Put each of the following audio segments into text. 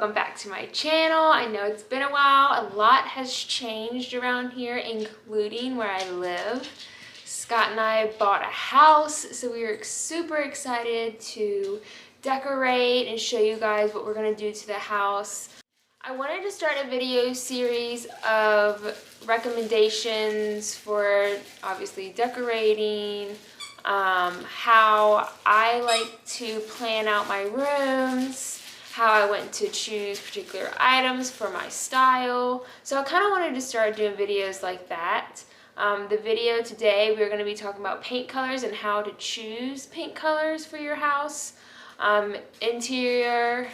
welcome back to my channel. I know it's been a while. A lot has changed around here, including where I live. Scott and I bought a house, so we were super excited to decorate and show you guys what we're gonna do to the house. I wanted to start a video series of recommendations for obviously decorating, how I like to plan out my rooms, how I went to choose particular items for my style. So I kind of wanted to start doing videos like that. The video today, we're going to be talking about paint colors and how to choose paint colors for your house, interior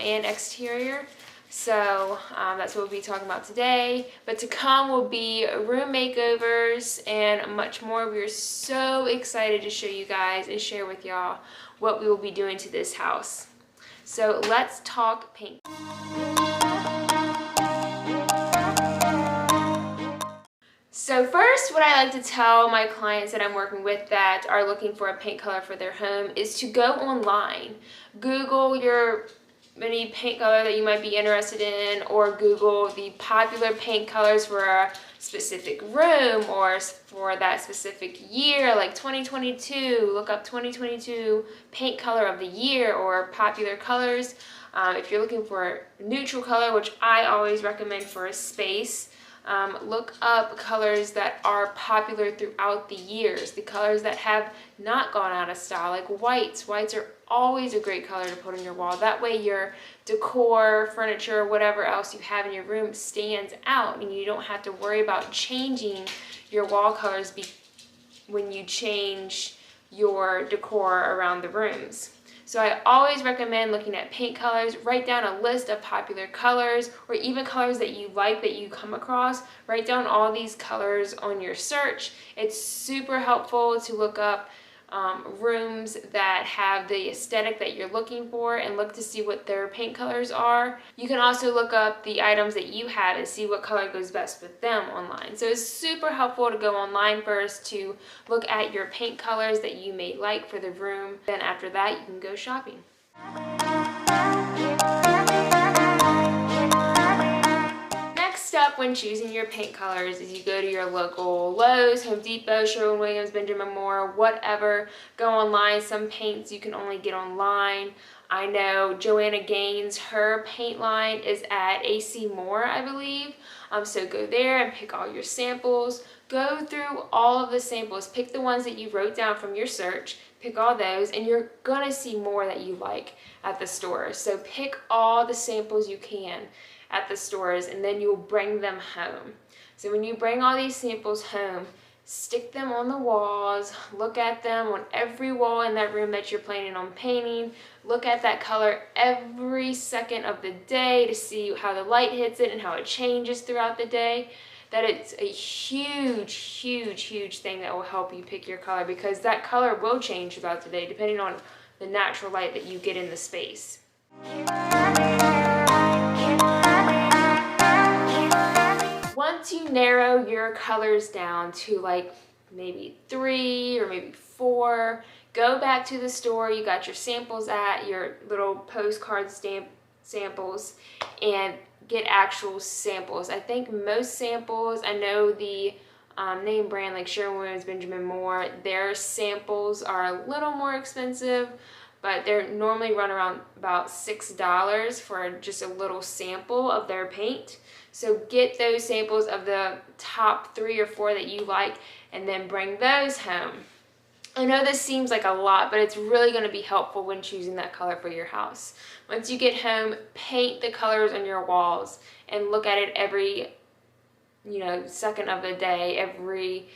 and exterior. So that's what we'll be talking about today. But to come will be room makeovers and much more. We're so excited to show you guys and share with y'all what we will be doing to this house. So let's talk paint. So first, what I like to tell my clients that I'm working with that are looking for a paint color for their home is to go online. Google any paint color that you might be interested in, or Google the popular paint colors for a specific room or for that specific year, like 2022. Look up 2022 paint color of the year or popular colors. If you're looking for a neutral color, which I always recommend for a space, look up colors that are popular throughout the years, the colors that have not gone out of style, like whites. Whites are always a great color to put on your wall. That way your decor, furniture, whatever else you have in your room stands out, and you don't have to worry about changing your wall colors when you change your decor around the rooms. So I always recommend looking at paint colors. Write down a list of popular colors, or even colors that you like that you come across. Write down all these colors on your search. It's super helpful to look up rooms that have the aesthetic that you're looking for and look to see what their paint colors are. You can also look up the items that you have and see what color goes best with them online. So it's super helpful to go online first to look at your paint colors that you may like for the room. Then after that, you can go shopping. Up when choosing your paint colors is you go to your local Lowe's, Home Depot, Sherwin-Williams, Benjamin Moore, whatever. Go online. Some paints you can only get online. I know Joanna Gaines, her paint line is at AC Moore, I believe. So go there and pick all your samples. Go through all of the samples. Pick the ones that you wrote down from your search. Pick all those, and you're gonna see more that you like at the store. So pick all the samples you can at the stores, and then you'll bring them home. So when you bring all these samples home, stick them on the walls, look at them on every wall in that room that you're planning on painting. Look at that color every second of the day to see how the light hits it and how it changes throughout the day. That it's a huge thing that will help you pick your color, because that color will change throughout the day depending on the natural light that you get in the space. Once you narrow your colors down to like maybe 3 or maybe 4, go back to the store you got your samples at, your little postcard stamp samples, and get actual samples. I think most samples, I know the name brand like Sherwin-Williams, Benjamin Moore, their samples are a little more expensive, but they're normally run around about $6 for just a little sample of their paint. So get those samples of the top 3 or 4 that you like, and then bring those home. I know this seems like a lot, but it's really going to be helpful when choosing that color for your house. Once you get home, paint the colors on your walls and look at it every, second of the day, every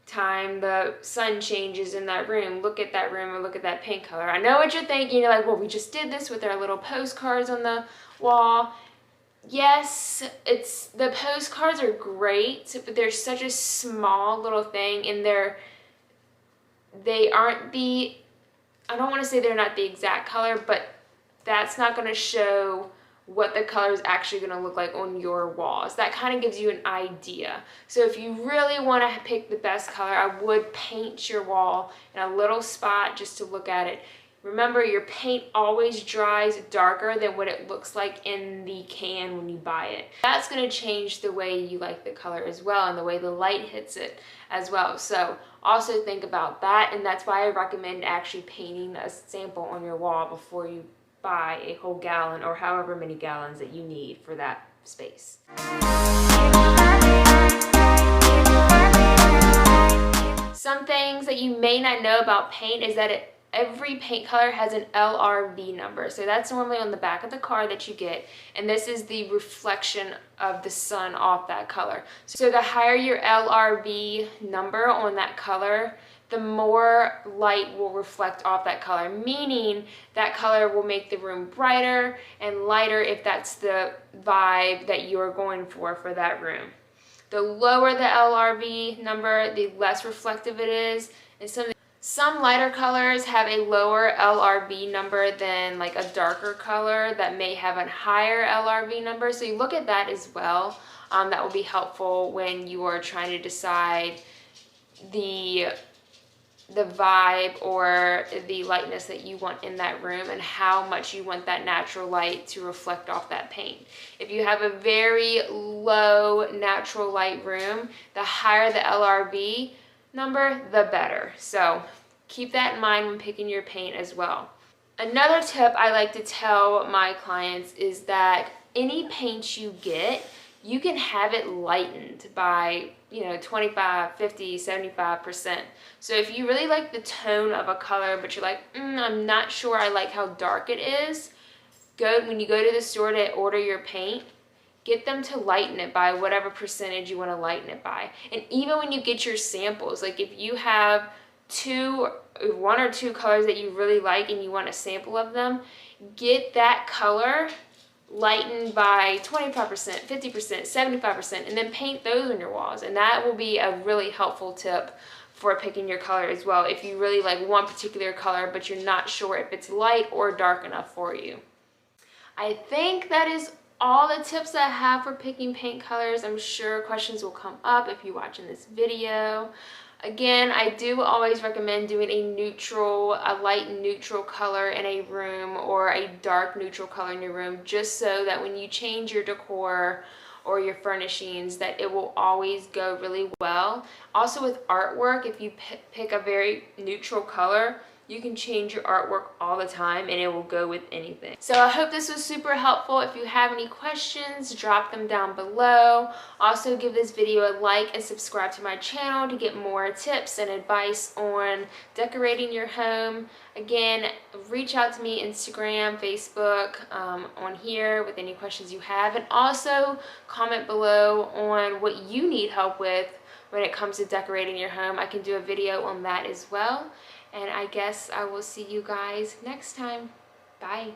time the sun changes in that room. Look at that room and look at that paint color. I know what you're thinking. You're like, well, we just did this with our little postcards on the wall. Yes, the postcards are great, but they're such a small little thing, and they aren't the, I don't want to say they're not the exact color, but that's not going to show what the color is actually going to look like on your walls. That kind of gives you an idea. So if you really want to pick the best color, I would paint your wall in a little spot just to look at it. Remember, your paint always dries darker than what it looks like in the can when you buy it. That's going to change the way you like the color as well, and the way the light hits it as well. So also think about that, and that's why I recommend actually painting a sample on your wall before you buy a whole gallon or however many gallons that you need for that space. Some things that you may not know about paint is that every paint color has an LRV number. So that's normally on the back of the car that you get, and this is the reflection of the sun off that color. So the higher your LRV number on that color, the more light will reflect off that color, meaning that color will make the room brighter and lighter if that's the vibe that you're going for that room. The lower the LRV number, the less reflective it is, and some lighter colors have a lower LRV number than like a darker color that may have a higher LRV number. So you look at that as well. That will be helpful when you are trying to decide the vibe or the lightness that you want in that room and how much you want that natural light to reflect off that paint. If you have a very low natural light room, the higher the LRV number, the better. So keep that in mind when picking your paint as well. Another tip I like to tell my clients is that any paint you get, you can have it lightened by 25, 50, 75%. So if you really like the tone of a color, but you're like, I'm not sure I like how dark it is, when you go to the store to order your paint, get them to lighten it by whatever percentage you want to lighten it by. And even when you get your samples, like if you have one or two colors that you really like and you want a sample of them, get that color lightened by 25%, 50%, 75%, and then paint those on your walls. And that will be a really helpful tip for picking your color as well, if you really like one particular color but you're not sure if it's light or dark enough for you. I think that is all the tips I have for picking paint colors. I'm sure questions will come up if you're watching this video. Again, I do always recommend doing a light neutral color in a room or a dark neutral color in your room, just so that when you change your decor or your furnishings, that it will always go really well. Also with artwork, if you pick a very neutral color, you can change your artwork all the time and it will go with anything. So I hope this was super helpful. If you have any questions, drop them down below. Also give this video a like and subscribe to my channel to get more tips and advice on decorating your home. Again, reach out to me Instagram, Facebook, on here with any questions you have, and also comment below on what you need help with when it comes to decorating your home. I can do a video on that as well. And I guess I will see you guys next time. Bye.